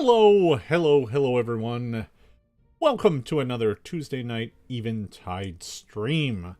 Hello everyone. Welcome to another Tuesday night Eventide stream.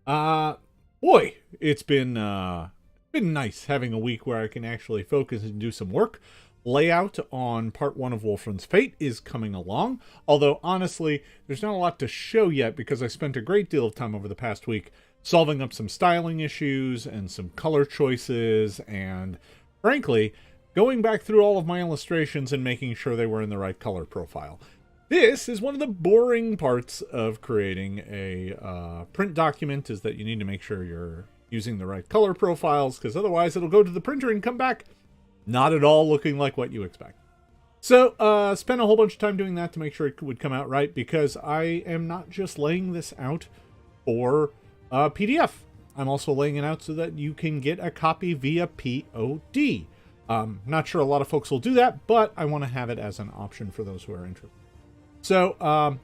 Boy, it's been nice having a week where I can actually focus and do some work. Layout on part 1 of Wolfram's Fate is coming along, although honestly, there's not a lot to show yet because I spent a great deal of time over the past week solving up some styling issues and some color choices and, frankly, going back through all of my illustrations and making sure they were in the right color profile. This is one of the boring parts of creating a print document, is that you need to make sure you're using the right color profiles, because otherwise it'll go to the printer and come back not at all looking like what you expect. So, spent a whole bunch of time doing that to make sure it would come out right, because I am not just laying this out for PDF. I'm also laying it out so that you can get a copy via POD. Not sure a lot of folks will do that, but I want to have it as an option for those who are interested. So,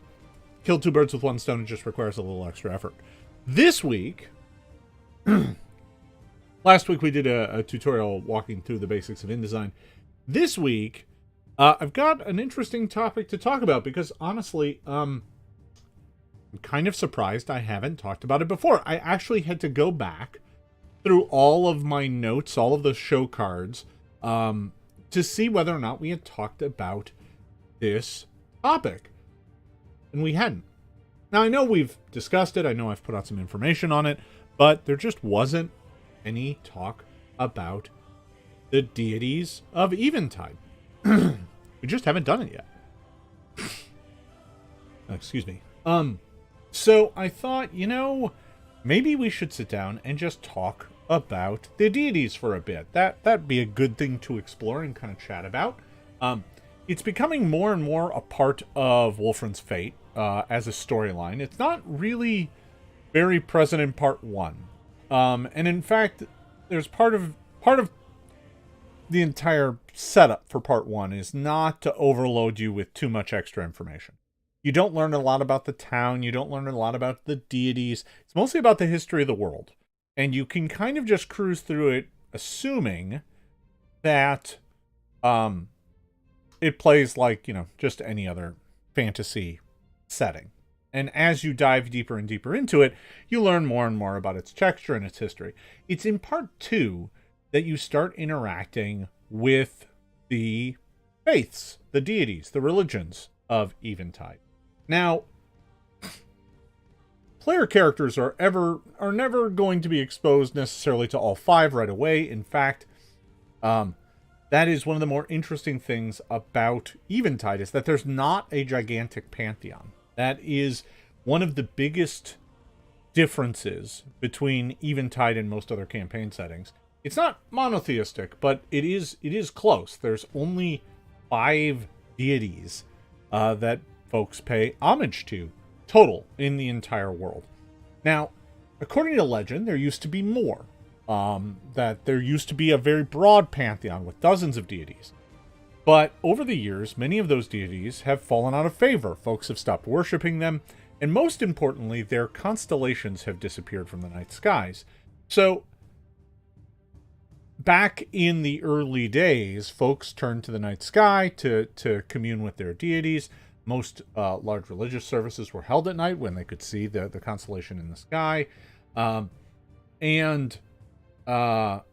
kill two birds with one stone. It just requires a little extra effort. This week, last week we did a tutorial walking through the basics of InDesign. This week, I've got an interesting topic to talk about because honestly, I'm kind of surprised I haven't talked about it before. I actually had to go back through all of my notes, all of the show cards, to see whether or not we had talked about this topic. And we hadn't. Now, I know we've discussed it. I know I've put out some information on it, but there just wasn't any talk about the Deities of Eventide. We just haven't done it yet. Excuse me. So I thought, maybe we should sit down and just talk about the deities for a bit. That'd be a good thing to explore and kind of chat about. It's becoming more and more a part of Wolfram's Fate as a storyline. It's not really very present in part 1. And in fact, there's part of the entire setup for part 1 is not to overload you with too much extra information. You don't learn a lot about the town. You don't learn a lot about the deities. It's mostly about the history of the world. And you can kind of just cruise through it, assuming that it plays like, just any other fantasy setting. And as you dive deeper and deeper into it, you learn more and more about its texture and its history. It's in part 2 that you start interacting with the faiths, the deities, the religions of Eventide. Now, player characters are never going to be exposed necessarily to all 5 right away. In fact, that is one of the more interesting things about Eventide, is that there's not a gigantic pantheon. That is one of the biggest differences between Eventide and most other campaign settings. It's not monotheistic, but it is close. There's only 5 deities that folks pay homage to total in the entire world. Now, according to legend, there used to be more. That there used to be a very broad pantheon with dozens of deities. But over the years, many of those deities have fallen out of favor. Folks have stopped worshipping them, and most importantly, their constellations have disappeared from the night skies. So, back in the early days, folks turned to the night sky to commune with their deities. Most large religious services were held at night when they could see the constellation in the sky. And the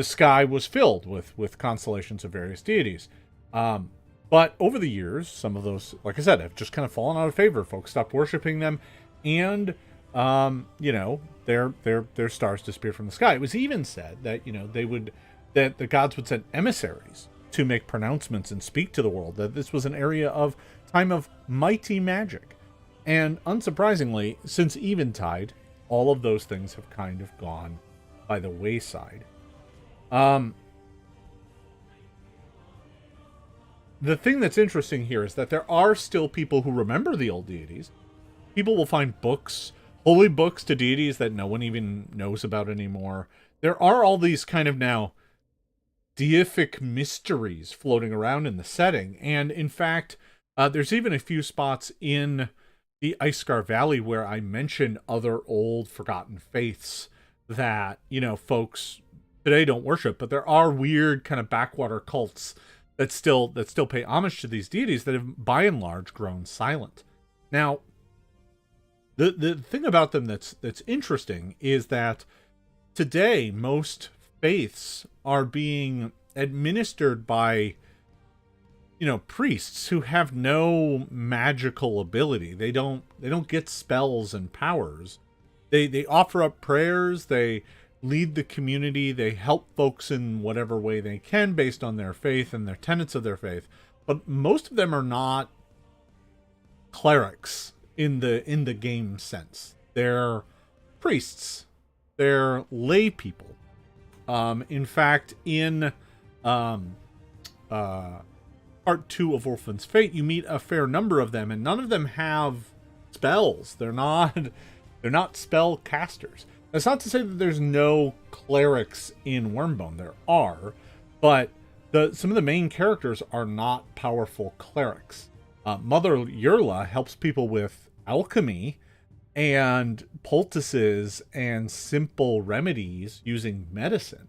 sky was filled with constellations of various deities. But over the years, some of those, like I said, have just kind of fallen out of favor. Folks stopped worshiping them, and their stars disappeared from the sky. It was even said that that the gods would send emissaries to make pronouncements and speak to the world, that this was an area of time of mighty magic. And unsurprisingly, since Eventide, all of those things have kind of gone by the wayside. The thing that's interesting here is that there are still people who remember the old deities. People will find books, holy books to deities that no one even knows about anymore. There are all these kind of now deific mysteries floating around in the setting. And in fact, there's even a few spots in the Icescar Valley where I mention other old forgotten faiths that, folks today don't worship, but there are weird kind of backwater cults that still pay homage to these deities that have by and large grown silent. Now, the thing about them that's interesting is that today most faiths are being administered by, priests who have no magical ability. They don't get spells and powers. They offer up prayers, they lead the community, they help folks in whatever way they can based on their faith and their tenets of their faith. But most of them are not clerics in the game sense. They're priests. They're lay people. In fact, in Part 2 of Orphan's Fate, you meet a fair number of them, and none of them have spells. They're not spell casters. That's not to say that there's no clerics in Wormbone. There are, but some of the main characters are not powerful clerics. Mother Yurla helps people with alchemy and poultices and simple remedies using medicine,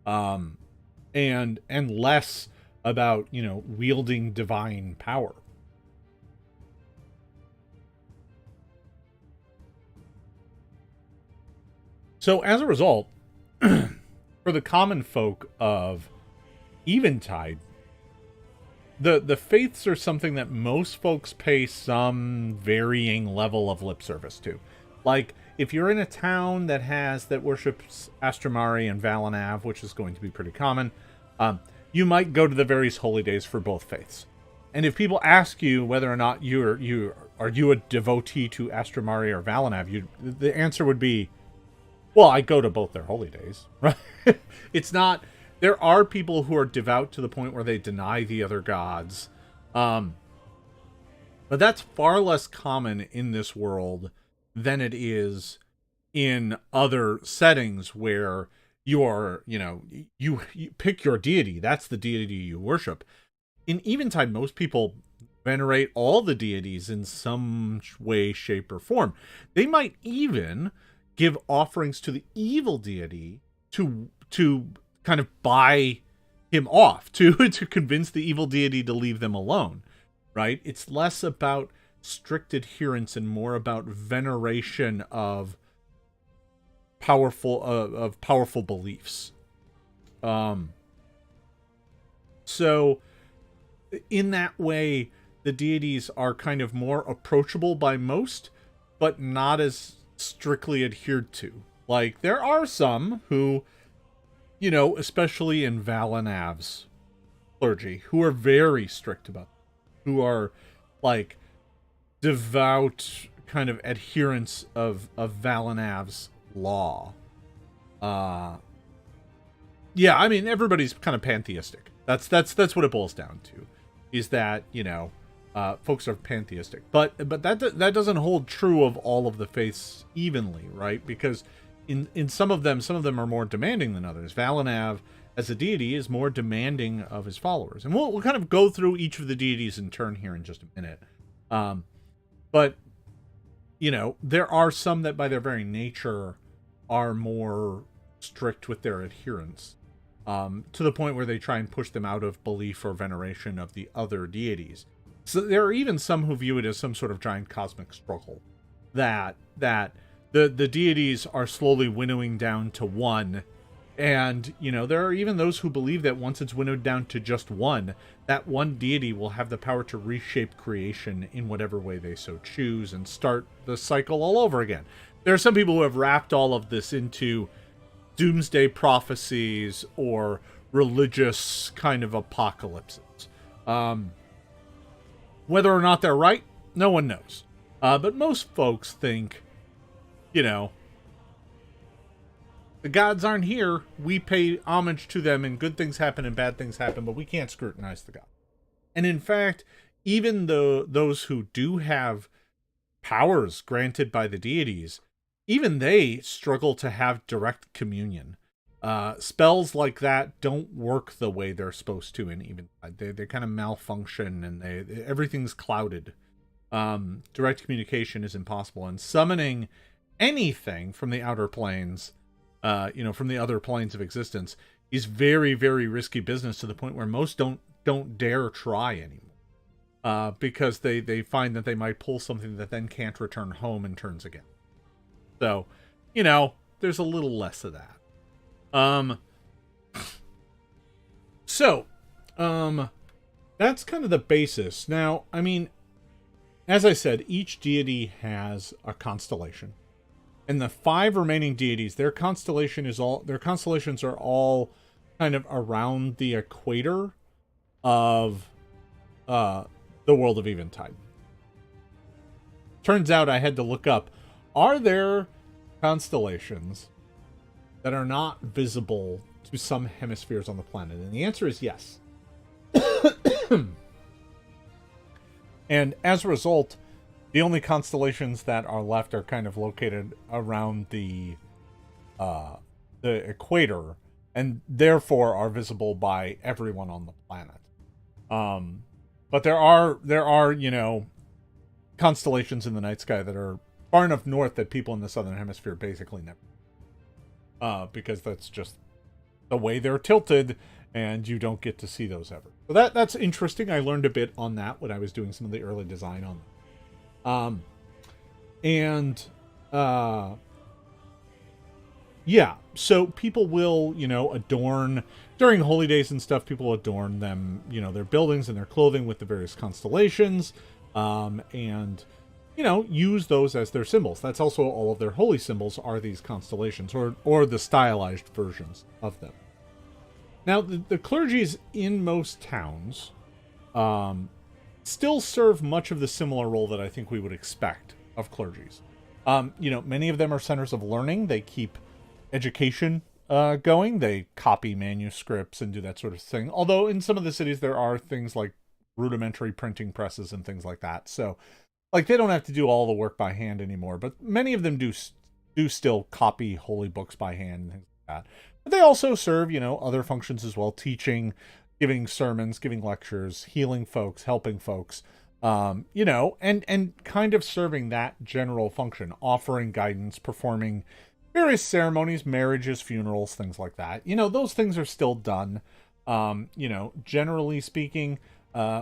and less about, wielding divine power. So as a result, for the common folk of Eventide, the faiths are something that most folks pay some varying level of lip service to. Like, if you're in a town that worships Astramari and Valanav, which is going to be pretty common, you might go to the various holy days for both faiths. And if people ask you whether or not are you a devotee to Astramari or Valanav, the answer would be, well, I go to both their holy days, right? It's not. There are people who are devout to the point where they deny the other gods, but that's far less common in this world than it is in other settings where you pick your deity. That's the deity you worship. In Eventide, most people venerate all the deities in some way, shape, or form. They might even give offerings to the evil deity to kind of buy him off, to convince the evil deity to leave them alone, right? It's less about strict adherence and more about veneration of powerful beliefs. So in that way, the deities are kind of more approachable by most, but not as strictly adhered to. Like, there are some who, especially in Valanav's clergy, who are very strict about it, who are like devout kind of adherents of Valanav's law. Yeah, I mean, everybody's kind of pantheistic. That's what it boils down to, is that, folks are pantheistic. But that doesn't hold true of all of the faiths evenly, right? Because in some of them are more demanding than others. Valanav, as a deity, is more demanding of his followers. And we'll kind of go through each of the deities in turn here in just a minute. But, there are some that by their very nature are more strict with their adherence, to the point where they try and push them out of belief or veneration of the other deities. So there are even some who view it as some sort of giant cosmic struggle, that the deities are slowly winnowing down to one. And, there are even those who believe that once it's winnowed down to just one, that one deity will have the power to reshape creation in whatever way they so choose and start the cycle all over again. There are some people who have wrapped all of this into doomsday prophecies or religious kind of apocalypses. Whether or not they're right, no one knows. But most folks think, the gods aren't here. We pay homage to them, and good things happen and bad things happen, but we can't scrutinize the gods. And in fact, even those who do have powers granted by the deities, even they struggle to have direct communion. Spells like that don't work the way they're supposed to in Eventide. They kind of malfunction, and everything's clouded. Direct communication is impossible, and summoning anything from the outer planes, from the other planes of existence, is very, very risky business, to the point where most don't don't dare try anymore. Because they find that they might pull something that then can't return home and turns again. So, there's a little less of that. That's kind of the basis. Now, I mean, as I said, each deity has a constellation. And the 5 remaining deities, their constellations are all kind of around the equator of the world of Eventide. Turns out I had to look up, are there constellations that are not visible to some hemispheres on the planet? And the answer is yes. And as a result, the only constellations that are left are kind of located around the equator, and therefore are visible by everyone on the planet. But there are constellations in the night sky that are far enough north that people in the southern hemisphere basically never, because that's just the way they're tilted, and you don't get to see those ever. So that's interesting. I learned a bit on that when I was doing some of the early design on them. Yeah, so people will, adorn, during holy days and stuff, people adorn them, their buildings and their clothing with the various constellations, and, use those as their symbols. That's also all of their holy symbols are these constellations, or the stylized versions of them. Now, the clergies in most towns still serve much of the similar role that I think we would expect of clergies. Many of them are centers of learning. They keep education going. They copy manuscripts and do that sort of thing. Although in some of the cities there are things like rudimentary printing presses and things like that. So, they don't have to do all the work by hand anymore. But many of them do still copy holy books by hand and things like that. But they also serve, other functions as well, teaching, giving sermons, giving lectures, healing folks, helping folks, and kind of serving that general function, offering guidance, performing various ceremonies, marriages, funerals, things like that. Those things are still done. Generally speaking,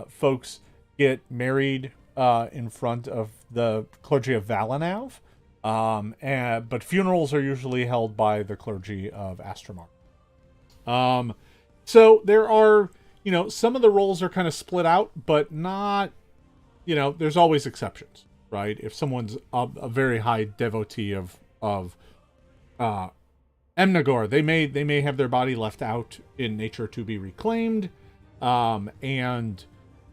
folks get married in front of the clergy of Valanav. But funerals are usually held by the clergy of Astramar. So there are, some of the roles are kind of split out, but not, there's always exceptions, right? If someone's a very high devotee of Emnagor, they may have their body left out in nature to be reclaimed, and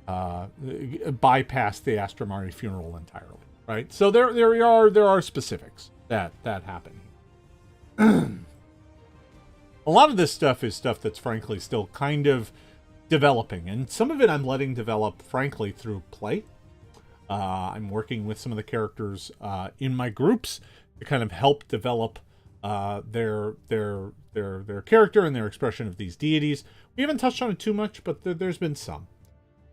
bypass the Astramari funeral entirely. Right, so there are specifics that happen. A lot of this stuff is stuff that's frankly still kind of developing, and some of it I'm letting develop frankly through play. I'm working with some of the characters in my groups to kind of help develop their character and their expression of these deities. We haven't touched on it too much, but there's been some.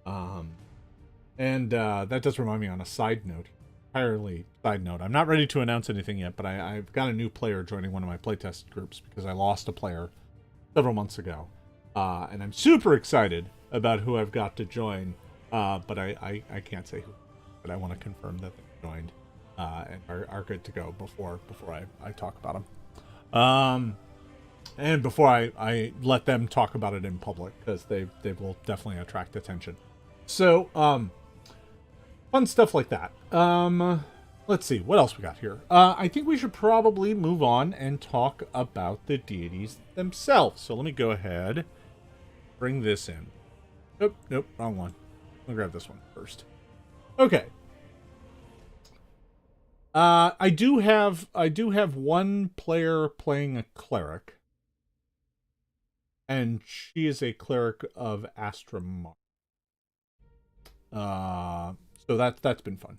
And that does remind me on a side note. Entirely side note. I'm not ready to announce anything yet, but I've got a new player joining one of my playtest groups because I lost a player several months ago. And I'm super excited about who I've got to join. But I can't say who. But I want to confirm that they joined and are good to go before I talk about them. And before I let them talk about it in public, because they will definitely attract attention. So, fun stuff like that. Let's see, what else we got here? I think we should probably move on and talk about the deities themselves. So let me go ahead, bring this in. Nope, wrong one. Let me grab this one first. Okay. I do have one player playing a cleric, and she is a cleric of Astramar. So that's been fun.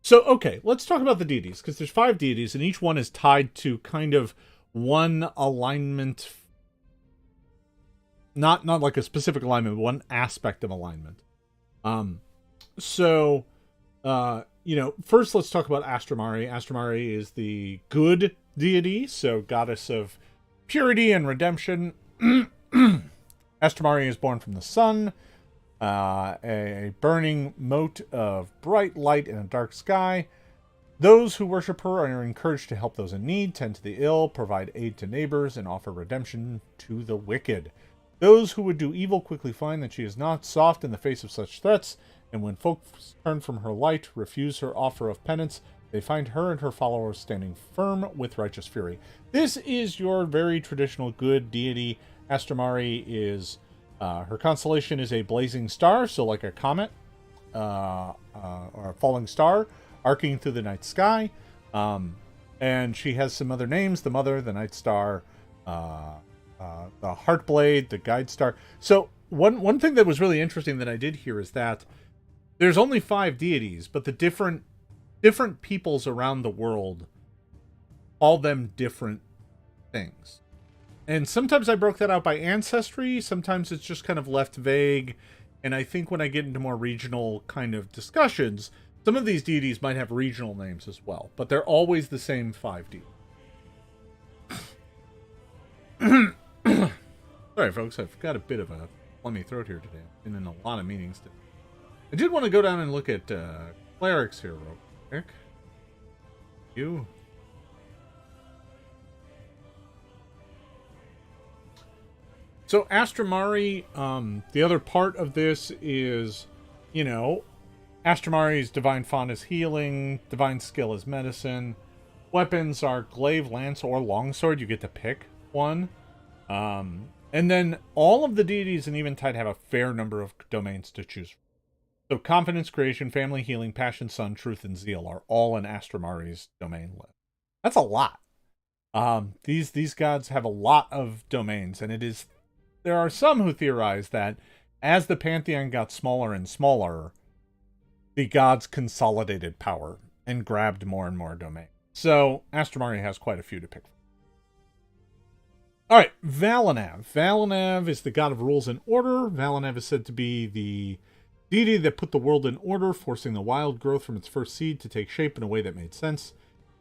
So okay, let's talk about the deities, because there's 5 deities, and each one is tied to kind of one alignment. Not like a specific alignment, but one aspect of alignment. First let's talk about Astramari. Astramari is the good deity, so goddess of purity and redemption. Astramari is born from the sun, a burning mote of bright light in a dark sky. Those who worship her are encouraged to help those in need, tend to the ill, provide aid to neighbors, and offer redemption to the wicked. Those who would do evil quickly find that she is not soft in the face of such threats, and when folks turn from her light, refuse her offer of penance, they find her and her followers standing firm with righteous fury. This is your very traditional good deity. Astramari is, her constellation is a blazing star, so like a comet, or a falling star, arcing through the night sky. And she has some other names: the Mother, the Night Star, the Heartblade, the Guide Star. So one thing that was really interesting that I did hear is that there's only 5 deities, but the different peoples around the world call them different things. And sometimes I broke that out by ancestry, sometimes it's just kind of left vague, and I think when I get into more regional kind of discussions, some of these deities might have regional names as well, but they're always the same 5 deities. Sorry, folks, I've got a bit of a phlegmy throat here today. I've been in a lot of meetings today. I did want to go down and look at clerics here real quick. You. So Astramari, the other part of this is, you know, Astramari's divine font is healing, divine skill is medicine. Weapons are glaive, lance, or longsword. You get to pick one. And then all of the deities in Eventide have a fair number of domains to choose from. So confidence, creation, family, healing, passion, sun, truth, and zeal are all in Astramari's domain list. That's a lot. These gods have a lot of domains, and there are some who theorize that as the pantheon got smaller and smaller, the gods consolidated power and grabbed more and more domains. So Astramari has quite a few to pick from. Alright, Valanav. Valanav is the god of rules and order. Valanav is said to be the deity that put the world in order, forcing the wild growth from its first seed to take shape in a way that made sense.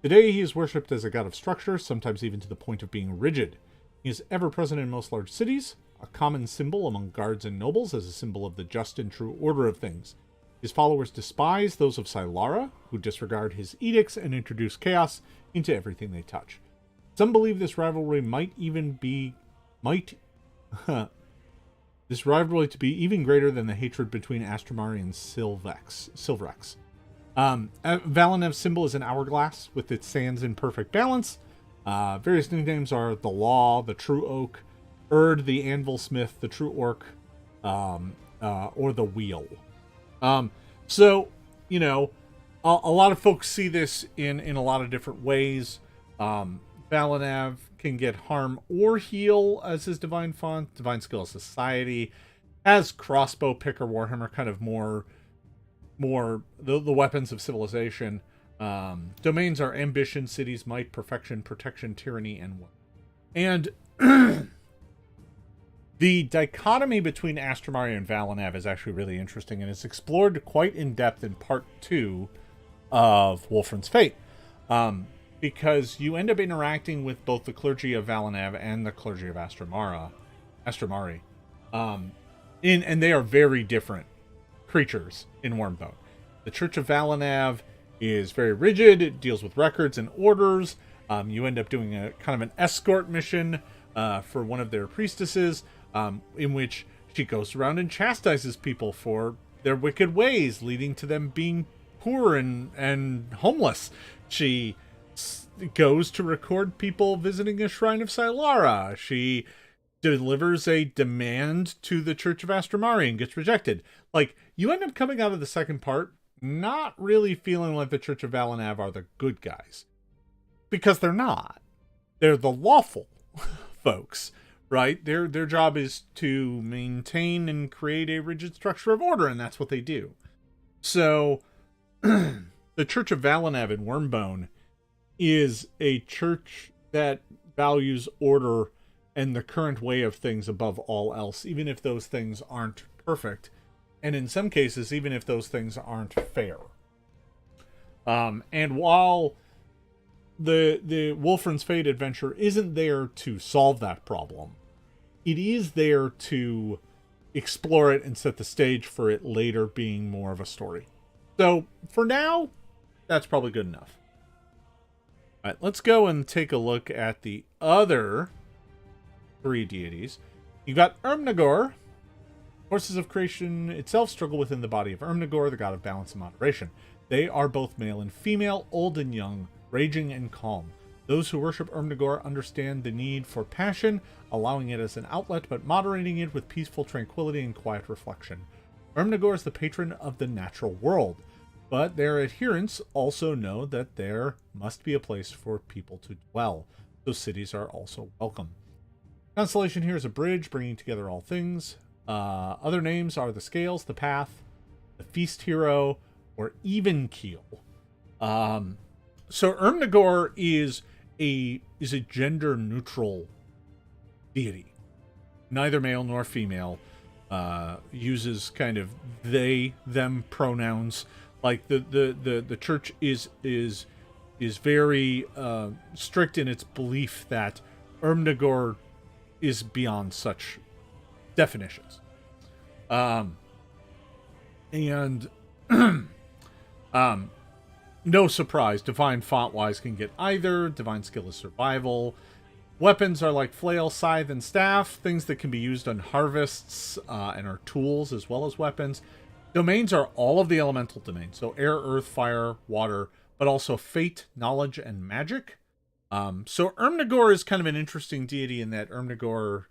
Today he is worshipped as a god of structure, sometimes even to the point of being rigid. He is ever present in most large cities, a common symbol among guards and nobles as a symbol of the just and true order of things. His followers despise those of Silara, who disregard his edicts and introduce chaos into everything they touch. Some believe this rivalry this rivalry to be even greater than the hatred between Astramari and Silvrex. Valanev's symbol is an hourglass with its sands in perfect balance. Various nicknames are the Law, the True Oak, Erd, the Anvil Smith, the True Orc, or the Wheel. So, you know, a lot of folks see this in a lot of different ways. Valanav can get harm or heal as his divine font. Divine skill is society. As crossbow, pick, or warhammer, kind of more the weapons of civilization. Domains are ambition, cities, might, perfection, protection, tyranny, and what. And the dichotomy between Astramari and Valanav is actually really interesting, and it's explored quite in depth in part 2 of Wolfram's Fate. Because you end up interacting with both the clergy of Valanav and the clergy of Astramari. And they are very different creatures in Wormbone. The Church of Valanav is very rigid. It deals with records and orders. You end up doing a kind of an escort mission for one of their priestesses, in which she goes around and chastises people for their wicked ways, leading to them being poor and homeless. She goes to record people visiting a shrine of Silara. She delivers a demand to the Church of Astramari and gets rejected. Like, you end up coming out of the second part not really feeling like the Church of Valanav are the good guys. Because they're not. They're the lawful folks, right? Their job is to maintain and create a rigid structure of order, and that's what they do. So, the Church of Valanav in Wormbone is a church that values order and the current way of things above all else, even if those things aren't perfect, and in some cases, even if those things aren't fair. And while the Wolfram's Fate adventure isn't there to solve that problem, it is there to explore it and set the stage for it later being more of a story. So for now, that's probably good enough. All right, let's go and take a look at the other 3 deities. You got Ermnagor. Forces of creation itself struggle within the body of Ermnagor, the god of balance and moderation. They are both male and female, old and young, raging and calm. Those who worship Ermnagor understand the need for passion, allowing it as an outlet, but moderating it with peaceful tranquility and quiet reflection. Ermnagor is the patron of the natural world, but their adherents also know that there must be a place for people to dwell, so cities are also welcome. Constellation here is a bridge bringing together all things. Other names are the Scales, the Path, the Feast Hero, or Even Keel. So Ermnagor is a gender neutral deity. Neither male nor female. Uses kind of they them pronouns. Like the church is very strict in its belief that Ermnagor is beyond such definitions. No surprise, divine font-wise can get either. Divine skill is survival. Weapons are like flail, scythe, and staff, things that can be used on harvests and are tools as well as weapons. Domains are all of the elemental domains, so air, earth, fire, water, but also fate, knowledge, and magic. So Ermnagor is kind of an interesting deity in that Ermnagor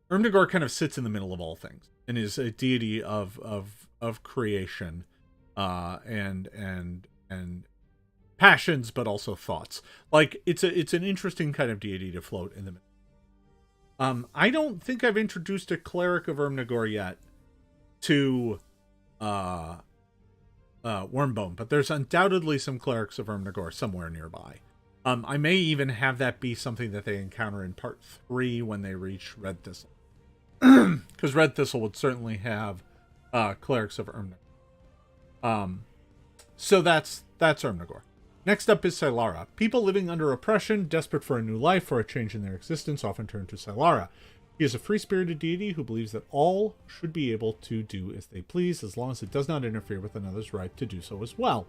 Ermnagor kind of sits in the middle of all things and is a deity of creation and passions, but also thoughts. Like it's an interesting kind of deity to float in the middle. I don't think I've introduced a cleric of Ermnagor yet to Wormbone, but there's undoubtedly some clerics of Ermnagor somewhere nearby. I may even have that be something that they encounter in part 3 when they reach Red Thistle. Because Red Thistle would certainly have clerics of Ermnagor. So that's Ermnagor. Next up is Sylara. People living under oppression, desperate for a new life or a change in their existence, often turn to Sylara. He is a free-spirited deity who believes that all should be able to do as they please, as long as it does not interfere with another's right to do so as well.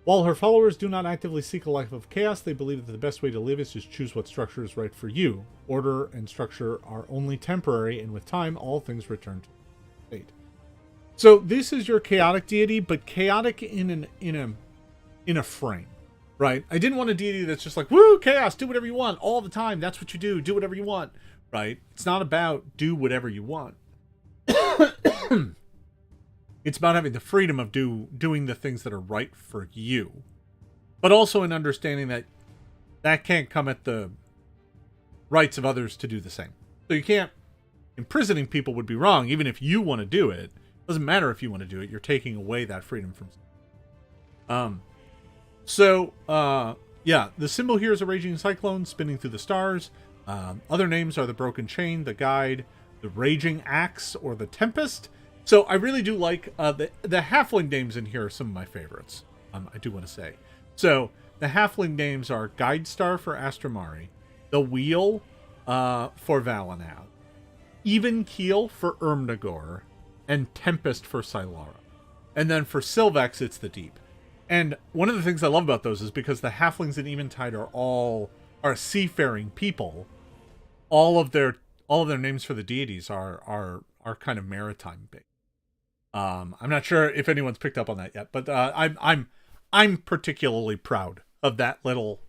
While her followers do not actively seek a life of chaos, they believe that the best way to live is to choose what structure is right for you. Order and structure are only temporary, and with time, all things return to fate. So this is your chaotic deity, but chaotic in a frame, right? I didn't want a deity that's just like, woo, chaos, do whatever you want all the time. That's what you do whatever you want, right? It's not about do whatever you want. It's about having the freedom of doing the things that are right for you, but also in understanding that that can't come at the rights of others to do the same. So you can't, imprisoning people would be wrong, even if you want to do it. It doesn't matter if you want to do it. You're taking away that freedom from yeah, the symbol here is a raging cyclone spinning through the stars. Other names are the broken chain, the guide, the raging axe, or the tempest. So I really do like the halfling names in here are some of my favorites. I do want to say. So the halfling names are Guide Star for Astramari, the Wheel for Valinab, Even Keel for Ermnagor, and Tempest for Sylara. And then for Sylvex, it's the Deep. And one of the things I love about those is because the halflings in Eventide are seafaring people. All of their names for the deities are kind of maritime based. I'm not sure if anyone's picked up on that yet, but I'm particularly proud of that little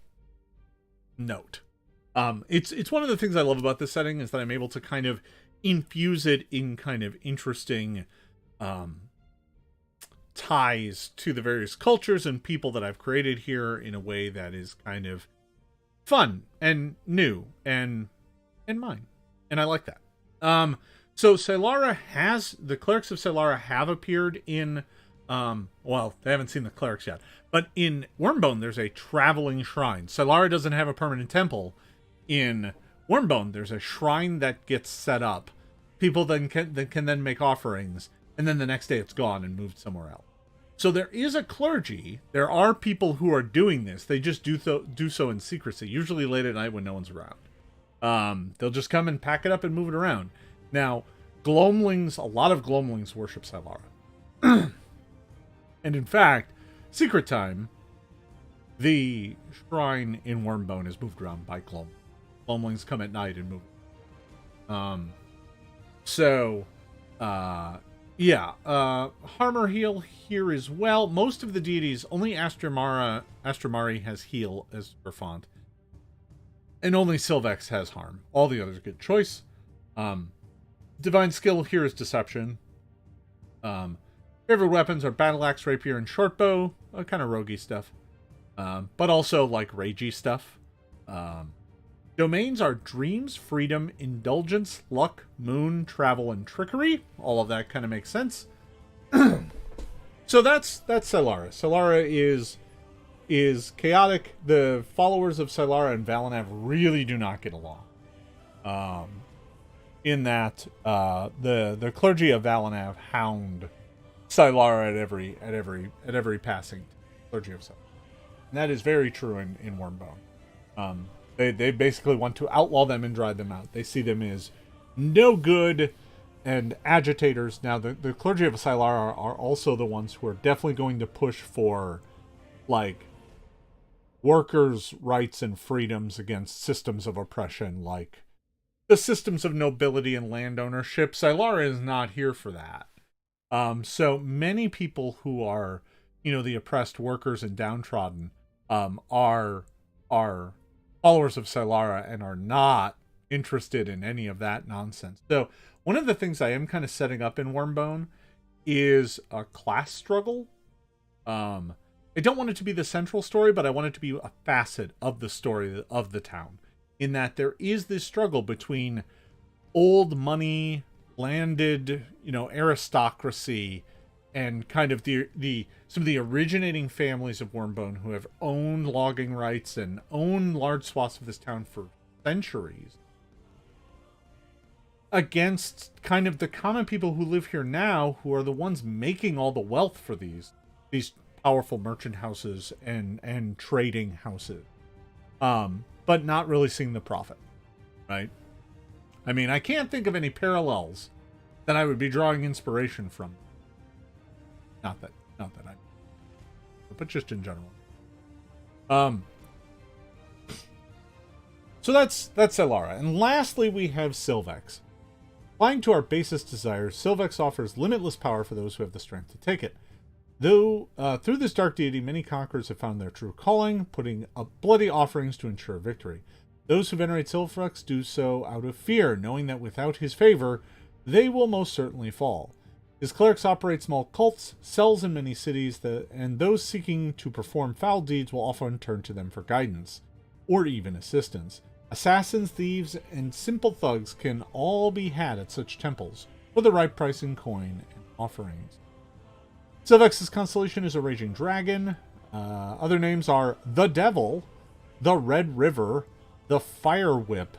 note. It's one of the things I love about this setting is that I'm able to kind of infuse it in kind of interesting ties to the various cultures and people that I've created here in a way that is kind of fun and new and mine. And I like that. So the clerics of Sylara have appeared in, well, they haven't seen the clerics yet, but in Wormbone, there's a traveling shrine. Sylara doesn't have a permanent temple. In Wormbone, there's a shrine that gets set up. People then can make offerings, and then the next day it's gone and moved somewhere else. So there is a clergy. There are people who are doing this. They just do so in secrecy, usually late at night when no one's around. They'll just come and pack it up and move it around. Now, Gloamlings, a lot of Gloamlings worship Sylara. And in fact, Secret Time, the shrine in Wormbone is moved around by Gloamlings. Gloamlings come at night and move. Yeah, Harmer heal here as well. Most of the deities, only Astramari has heal as her font. And only Sylvex has harm. All the others get choice. Divine skill here is deception. Favorite weapons are battle axe, rapier, and shortbow. Kind of roguey stuff. But also like ragey stuff. Domains are dreams, freedom, indulgence, luck, moon, travel, and trickery. All of that kind of makes sense. So that's Sylara. Sylara is chaotic. The followers of Sylara and Valanav really do not get along. In that the clergy of Valanav hound Sylara at every passing clergy of Sylara. And that is very true in Wormbone. They basically want to outlaw them and drive them out. They see them as no good and agitators. Now, the clergy of Sylara are also the ones who are definitely going to push for, like, workers' rights and freedoms against systems of oppression, like the systems of nobility and land ownership. Sylara is not here for that. So many people who are, the oppressed workers and downtrodden, are followers of Sylara and are not interested in any of that nonsense. So one of the things I am kind of setting up in Wormbone is a class struggle. I don't want it to be the central story, but I want it to be a facet of the story of the town, in that there is this struggle between old money, landed, aristocracy, and kind of some of the originating families of Wormbone who have owned logging rights and owned large swaths of this town for centuries, against kind of the common people who live here now, who are the ones making all the wealth for these powerful merchant houses and trading houses, but not really seeing the profit, right? I mean, I can't think of any parallels that I would be drawing inspiration from. Not that I, but just in general. So that's Sylara. And lastly, we have Sylvex. Applying to our basest desires, Sylvex offers limitless power for those who have the strength to take it. Though, through this dark deity, many conquerors have found their true calling, putting up bloody offerings to ensure victory. Those who venerate Sylvex do so out of fear, knowing that without his favor, they will most certainly fall. His clerics operate small cults, cells in many cities, and those seeking to perform foul deeds will often turn to them for guidance, or even assistance. Assassins, thieves, and simple thugs can all be had at such temples, for the right price in coin and offerings. Sylvex's constellation is a raging dragon. Other names are the Devil, the Red River, the Fire Whip,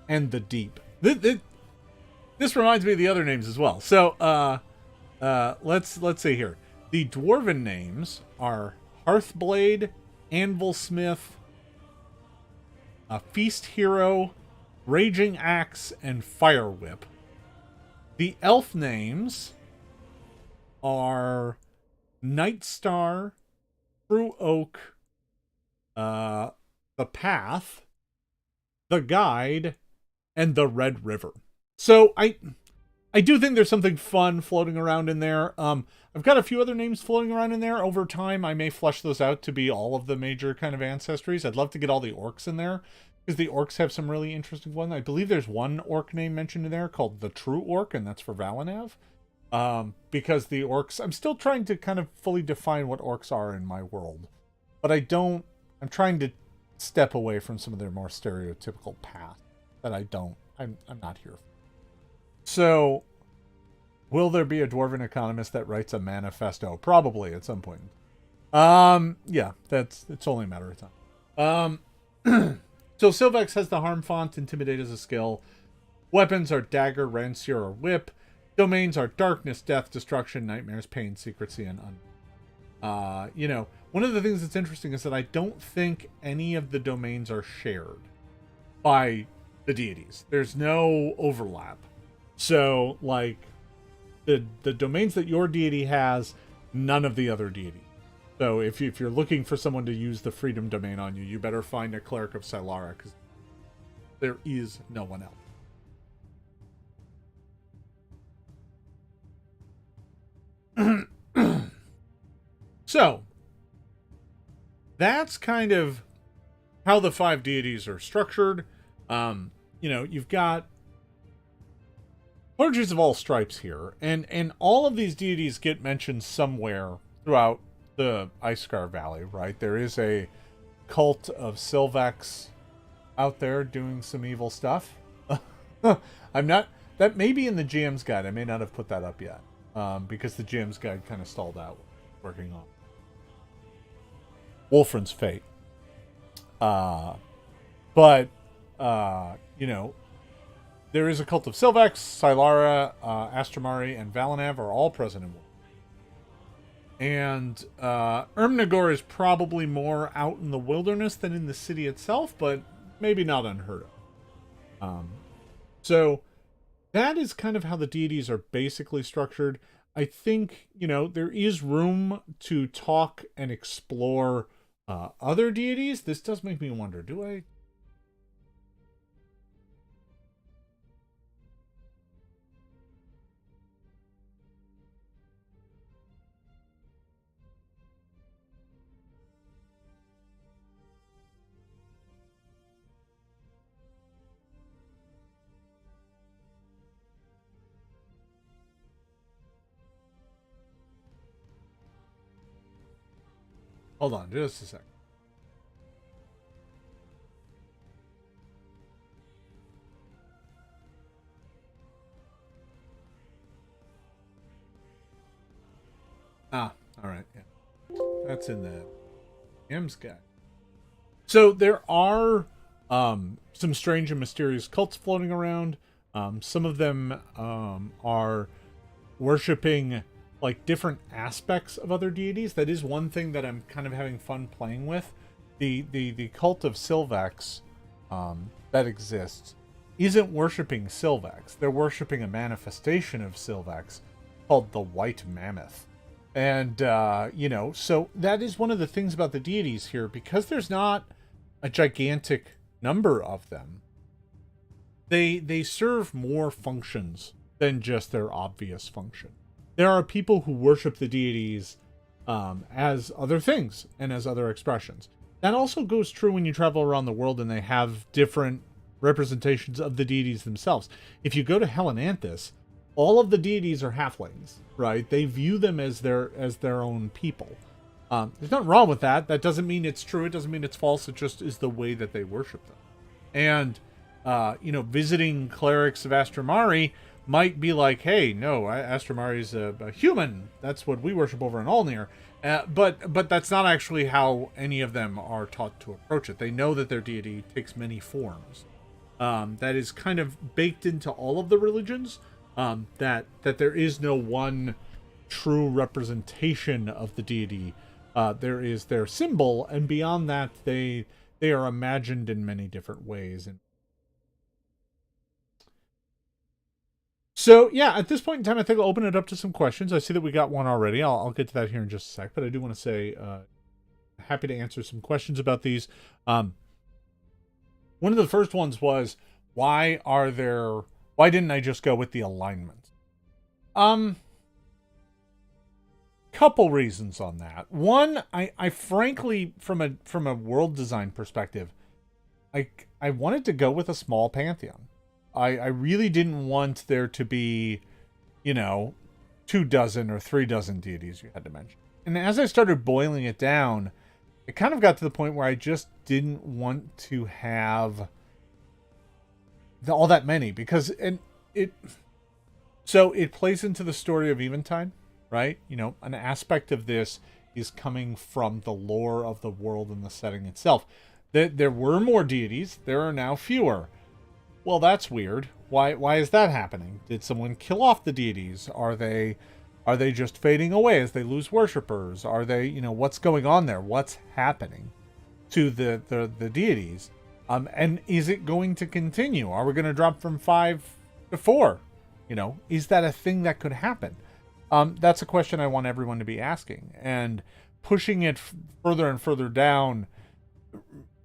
and the Deep. This reminds me of the other names as well. So, let's see here. The dwarven names are Hearthblade, Anvilsmith, Feast Hero, Raging Axe, and Fire Whip. The elf names are Nightstar, True Oak, the Path, the Guide, and the Red River. So I do think there's something fun floating around in there. I've got a few other names floating around in there. Over time, I may flesh those out to be all of the major kind of ancestries. I'd love to get all the orcs in there, because the orcs have some really interesting ones. I believe there's one orc name mentioned in there called the True Orc, and that's for Valanav. Because the orcs, I'm still trying to kind of fully define what orcs are in my world. But I'm trying to step away from some of their more stereotypical paths that I'm not here for. So, will there be a dwarven economist that writes a manifesto? Probably at some point. Yeah, it's only a matter of time. So Sylvex has the harm font, intimidate as a skill. Weapons are dagger, rancier, or whip. Domains are darkness, death, destruction, nightmares, pain, secrecy, and One of the things that's interesting is that I don't think any of the domains are shared by the deities. There's no overlap. So, like, the domains that your deity has, none of the other deities. So if you're looking for someone to use the freedom domain on you, you better find a cleric of Silara, because there is no one else. So, that's kind of how the 5 deities are structured. You've got clergies of all stripes here, and all of these deities get mentioned somewhere throughout the Iskar Valley, right? There is a cult of Sylvex out there doing some evil stuff. That may be in the GM's guide. I may not have put that up yet, because the GM's guide kind of stalled out working on Wolfran's fate. But there is a cult of Sylvex, Silara, Astramari, and Valanav are all present in Wolf. And Ermnagor is probably more out in the wilderness than in the city itself, but maybe not unheard of. So that is kind of how the deities are basically structured. I think, there is room to talk and explore other deities. This does make me wonder, do I... Hold on, just a sec. All right, yeah. That's in the GM's guide. So there are some strange and mysterious cults floating around. Some of them are worshipping like different aspects of other deities. That is one thing that I'm kind of having fun playing with. The cult of Sylvex that exists isn't worshipping Sylvex. They're worshipping a manifestation of Sylvex called the White Mammoth. And, so that is one of the things about the deities here, because there's not a gigantic number of them. They serve more functions than just their obvious function. There are people who worship the deities as other things and as other expressions. That also goes true when you travel around the world and they have different representations of the deities themselves. If you go to Helenanthus, all of the deities are halflings, right? They view them as their own people. There's nothing wrong with that. That doesn't mean it's true. It doesn't mean it's false. It just is the way that they worship them. And, visiting clerics of Astramari might be like, hey, no, Astramari is a human. That's what we worship over in Ulnir. But that's not actually how any of them are taught to approach it. They know that their deity takes many forms. That is kind of baked into all of the religions. That there is no one true representation of the deity. There is their symbol, and beyond that, they are imagined in many different ways. And so, yeah, at this point in time, I think I'll open it up to some questions. I see that we got one already. I'll get to that here in just a sec, but I do want to say, happy to answer some questions about these. One of the first ones was, why didn't I just go with the alignment? Couple reasons on that. One, I frankly, from a world design perspective, I wanted to go with a small pantheon. I really didn't want there to be, 24 or 36 deities you had to mention. And as I started boiling it down, it kind of got to the point where I just didn't want to have all that many, because it plays into the story of Eventide, right? An aspect of this is coming from the lore of the world and the setting itself. There were more deities, there are now fewer. Well, that's weird. Why is that happening? Did someone kill off the deities? Are they Are they just fading away as they lose worshippers? Are they, what's going on there? What's happening to the deities? And is it going to continue? Are we going to drop from 5 to 4? Is that a thing that could happen? That's a question I want everyone to be asking. And pushing it further and further down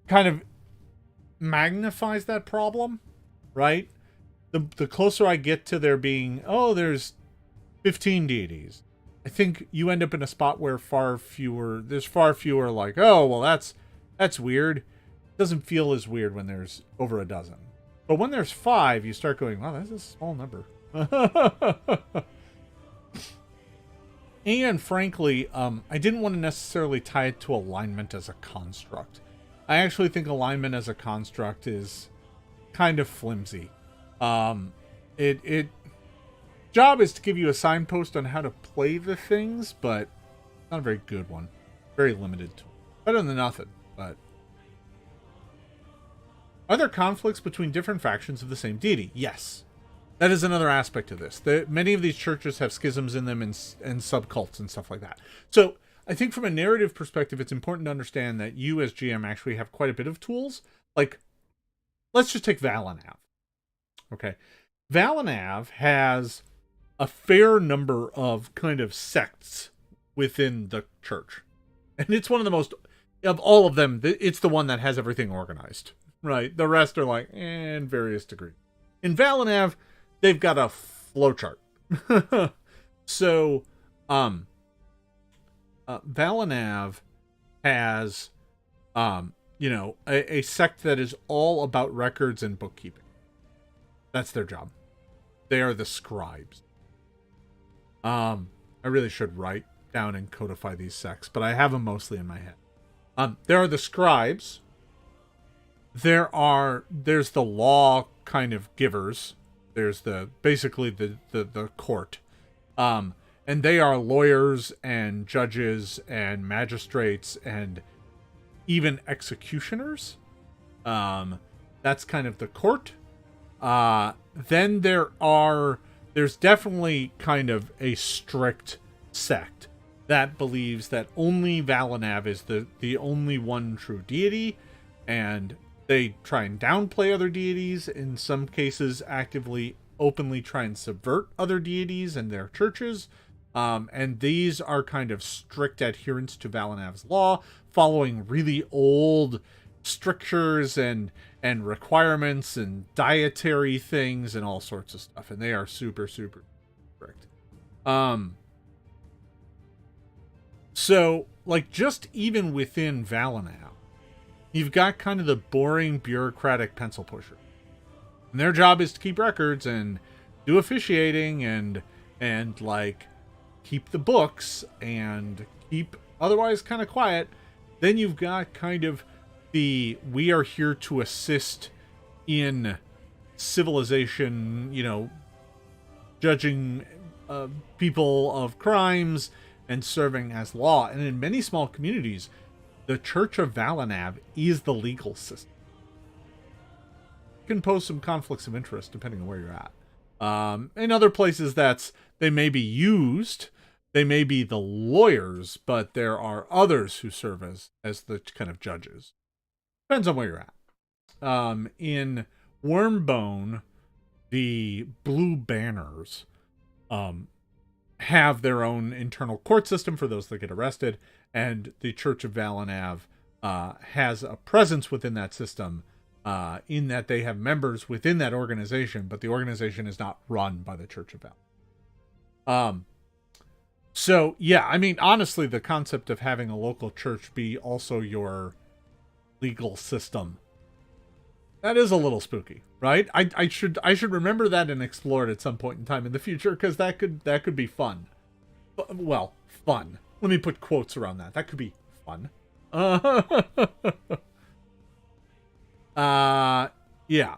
kind of magnifies that problem, right? The closer I get to there being, there's 15 deities, I think you end up in a spot where there's far fewer like, that's weird. It doesn't feel as weird when there's over a dozen. But when there's 5, you start going, wow, that's a small number. And frankly, I didn't want to necessarily tie it to alignment as a construct. I actually think alignment as a construct is kind of flimsy. It job is to give you a signpost on how to play the things, but not a very good one. Very limited tool. Better than nothing, but... Are there conflicts between different factions of the same deity? Yes. That is another aspect of this. Many of these churches have schisms in them and subcults and stuff like that. So I think from a narrative perspective, it's important to understand that you as GM actually have quite a bit of tools. Like, let's just take Valanav. Okay. Valanav has a fair number of kind of sects within the church. And it's one of the most, of all of them, it's the one that has everything organized. Right? The rest are like, in various degrees. In Valanav, they've got a flowchart. So, Valanav has, a sect that is all about records and bookkeeping. That's their job. They are the scribes. I really should write down and codify these sects, but I have them mostly in my head. There are the scribes. There's the law kind of givers. There's basically the court. And they are lawyers and judges and magistrates and even executioners. That's kind of the court. Then there's definitely kind of a strict sect that believes that only Valanav is the only one true deity, and they try and downplay other deities, in some cases actively, openly try and subvert other deities and their churches. And these are kind of strict adherents to Valanav's law, following really old strictures and requirements and dietary things and all sorts of stuff. And they are super, super strict. So, like, just even within Valanav, you've got kind of the boring bureaucratic pencil pusher. And their job is to keep records and do officiating and like keep the books and keep otherwise kind of quiet. Then you've got kind of we are here to assist in civilization, judging people of crimes and serving as law. And in many small communities, the Church of Valanav is the legal system. It can pose some conflicts of interest depending on where you're at. In other places, they may be used, they may be the lawyers, but there are others who serve as the kind of judges. Depends on where you're at. In Wormbone, the Blue Banners have their own internal court system for those that get arrested, and the Church of Valanav has a presence within that system, in that they have members within that organization, but the organization is not run by the Church of Valanav. So, yeah, I mean, honestly, the concept of having a local church be also your legal system, that is a little spooky, right? I should remember that and explore it at some point in time in the future, because that could be fun. Well, fun. Let me put quotes around that. That could be fun. Yeah.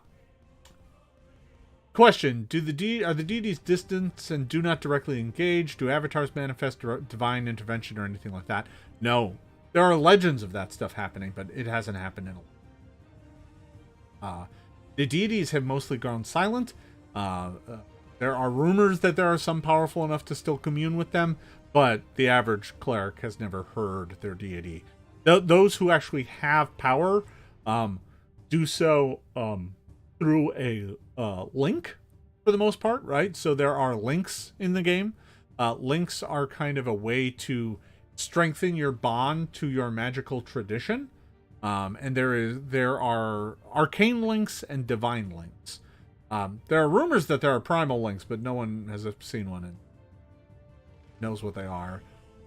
Question: are the deities distant and do not directly engage? Do avatars manifest divine intervention or anything like that? No. There are legends of that stuff happening, but it hasn't happened in a while. The deities have mostly gone silent. There There are rumors that there are some powerful enough to still commune with them, but the average cleric has never heard their deity. Those who actually have power do so through a link, for the most part, right? So there are links in the game. Links are kind of a way to strengthen your bond to your magical tradition. And there are arcane links and divine links. There are rumors that there are primal links, but no one has seen one and knows what they are.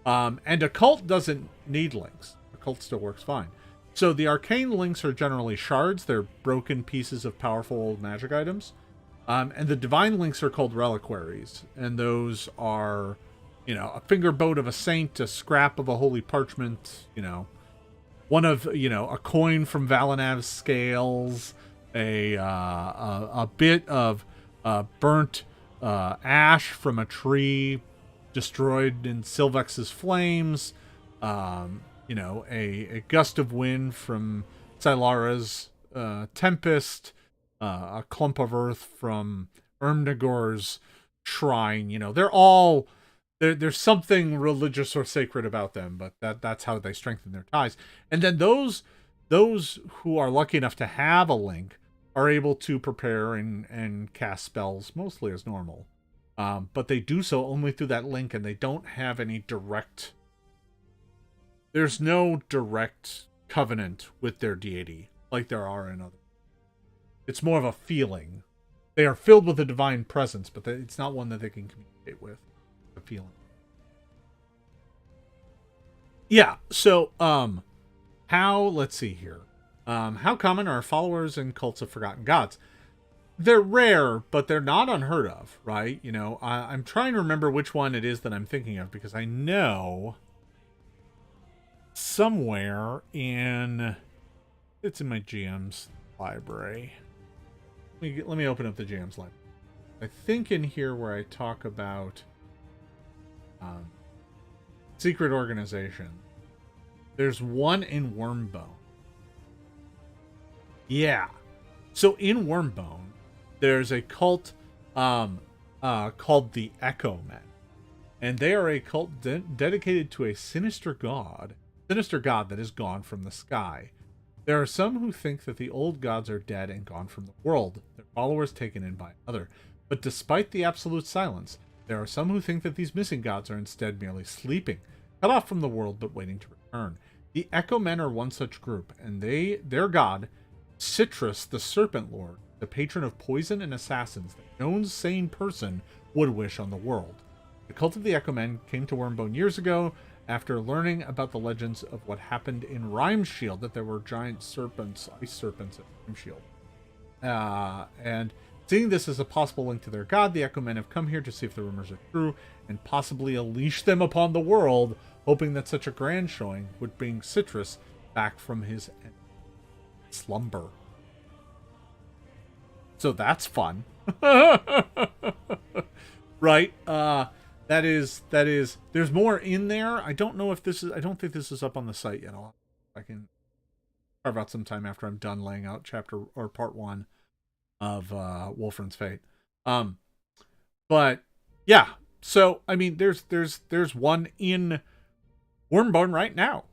And a cult doesn't need links. A cult still works fine. So the arcane links are generally shards. They're broken pieces of powerful old magic items. And the divine links are called reliquaries. And those are, a finger boat of a saint, a scrap of a holy parchment, one of, a coin from Valinav's scales, a bit of burnt ash from a tree destroyed in Sylvex's flames, a gust of wind from Silara's tempest, a clump of earth from Ermnagor's shrine. They're all there's something religious or sacred about them, but that's how they strengthen their ties. And then those who are lucky enough to have a link are able to prepare and cast spells mostly as normal. But they do so only through that link, and they don't have any direct... There's no direct covenant with their deity, like there are in others. It's more of a feeling. They are filled with a divine presence, but it's not one that they can communicate with. A feeling. Yeah, so, let's see here. How common are followers and cults of forgotten gods? They're rare, but they're not unheard of, right? I'm trying to remember which one it is that I'm thinking of, because I know somewhere it's in my GM's library. Let me open up the GM's library. I think in here where I talk about secret organization, there's one in Wormbone. Yeah. So in Wormbone, there's a cult called the Echo Men. And they are a cult dedicated to a sinister god that is gone from the sky. There are some who think that the old gods are dead and gone from the world, their followers taken in by another. But despite the absolute silence, there are some who think that these missing gods are instead merely sleeping, cut off from the world but waiting to return. The Echo Men are one such group, and their god, Citrus the Serpent Lord, the patron of poison and assassins that no sane person would wish on the world. The cult of the Echo Men came to Wormbone years ago after learning about the legends of what happened in Rhymeshield, that there were giant serpents, ice serpents at Rhymeshield. And seeing this as a possible link to their god, the Echo Men have come here to see if the rumors are true and possibly unleash them upon the world, hoping that such a grand showing would bring Citrus back from his slumber. So that's fun. Right? That is, there's more in there. I don't think this is up on the site yet. I can carve out some time after I'm done laying out part 1 of Wolfran's Fate. But yeah, so I mean there's one in Wormbone right now,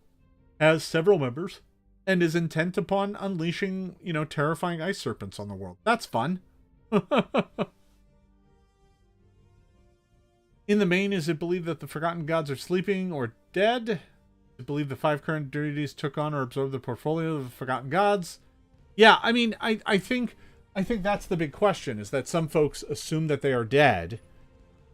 has several members, and is intent upon unleashing, terrifying ice serpents on the world. That's fun. In the main, is it believed that the forgotten gods are sleeping or dead? Is it believed the 5 current deities took on or absorbed the portfolio of the forgotten gods? Yeah, I mean, I think that's the big question, is that some folks assume that they are dead.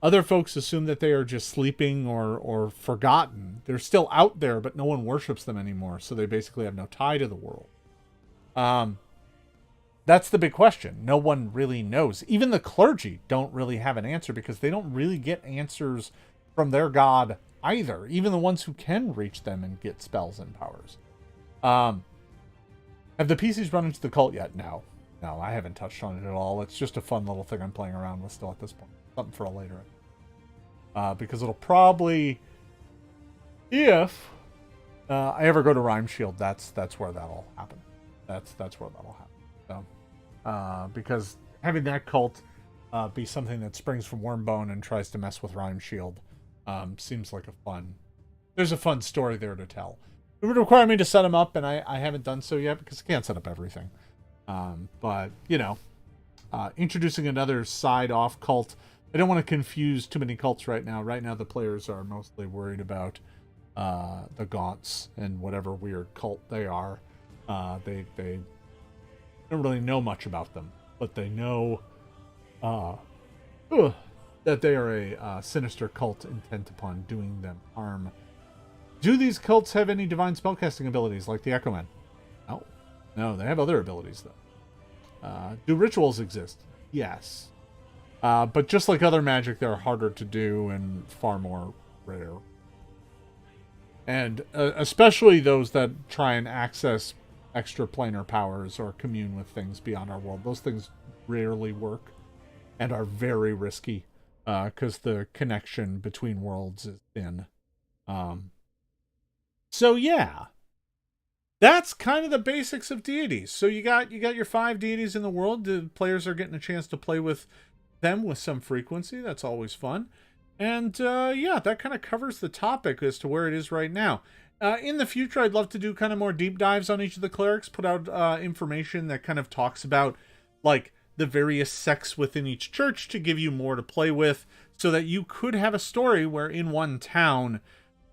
Other folks assume that they are just sleeping or forgotten. They're still out there, but no one worships them anymore, so they basically have no tie to the world. That's the big question. No one really knows. Even the clergy don't really have an answer, because they don't really get answers from their god either. Even the ones who can reach them and get spells and powers. Have the PCs run into the cult yet? No. No, I haven't touched on it at all. It's just a fun little thing I'm playing around with still at this point. Something for a later. Because it'll probably... If I ever go to Rhymeshield, that's where that'll happen. That's where that'll happen. So, because having that cult be something that springs from Wormbone and tries to mess with Rhyme Shield. Seems like there's a fun story there to tell. It would require me to set them up, and I haven't done so yet because I can't set up everything. But, introducing another side-off cult. I don't want to confuse too many cults right now. Right now, the players are mostly worried about the Gaunts and whatever weird cult they are. They don't really know much about them, but they know that they are a sinister cult intent upon doing them harm. Do these cults have any divine spellcasting abilities like the Echo Men? No, they have other abilities though. Do rituals exist? Yes. But just like other magic, they're harder to do and far more rare. And especially those that try and access extraplanar powers or commune with things beyond our world. Those things rarely work and are very risky because the connection between worlds is thin. So yeah, that's kind of the basics of deities. So you got your 5 deities in the world. The players are getting a chance to play with them with some frequency. That's always fun. And yeah, that kind of covers the topic as to where it is right now. In the future, I'd love to do kind of more deep dives on each of the clerics, put out information that kind of talks about like the various sects within each church to give you more to play with, so that you could have a story where in one town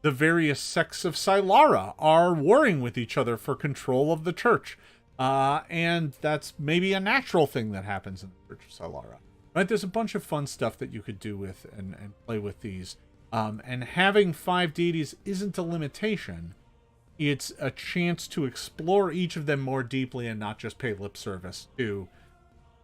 the various sects of Sylara are warring with each other for control of the church. And that's maybe a natural thing that happens in the Church of Sylara. Right? There's a bunch of fun stuff that you could do with and play with these. And having 5 deities isn't a limitation. It's a chance to explore each of them more deeply and not just pay lip service to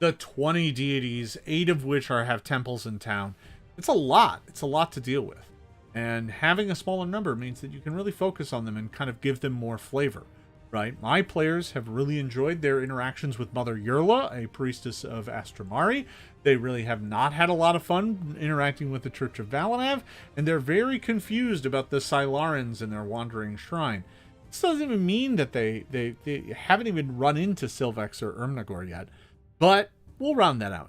the 20 deities, 8 of which have temples in town. It's a lot. It's a lot to deal with. And having a smaller number means that you can really focus on them and kind of give them more flavor, right? My players have really enjoyed their interactions with Mother Yurla, a priestess of Astramari. They really have not had a lot of fun interacting with the Church of Valanav, and they're very confused about the Sylarans and their wandering shrine. This doesn't even mean that they haven't even run into Sylvex or Ermnagor yet, but we'll round that out.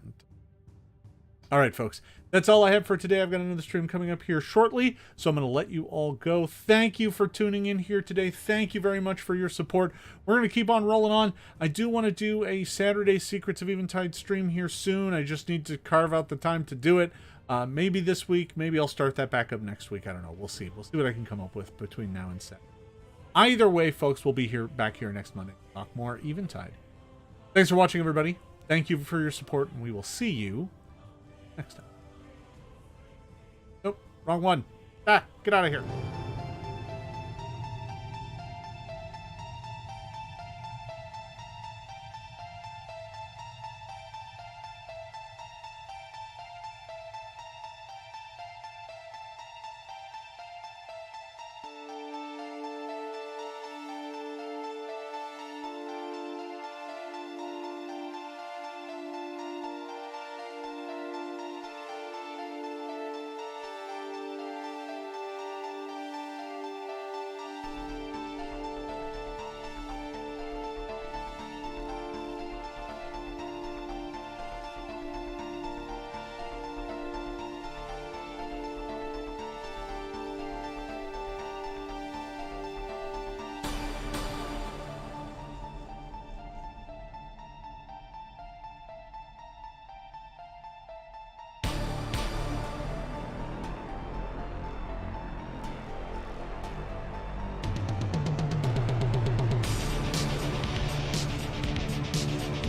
All right, folks. That's all I have for today. I've got another stream coming up here shortly, so I'm going to let you all go. Thank you for tuning in here today. Thank you very much for your support. We're going to keep on rolling on. I do want to do a Saturday Secrets of Eventide stream here soon. I just need to carve out the time to do it. Maybe this week. Maybe I'll start that back up next week. I don't know. We'll see. We'll see what I can come up with between now and Saturday. Either way, folks, we'll be back here next Monday to talk more Eventide. Thanks for watching, everybody. Thank you for your support, and we will see you next time. Wrong one. Get out of here.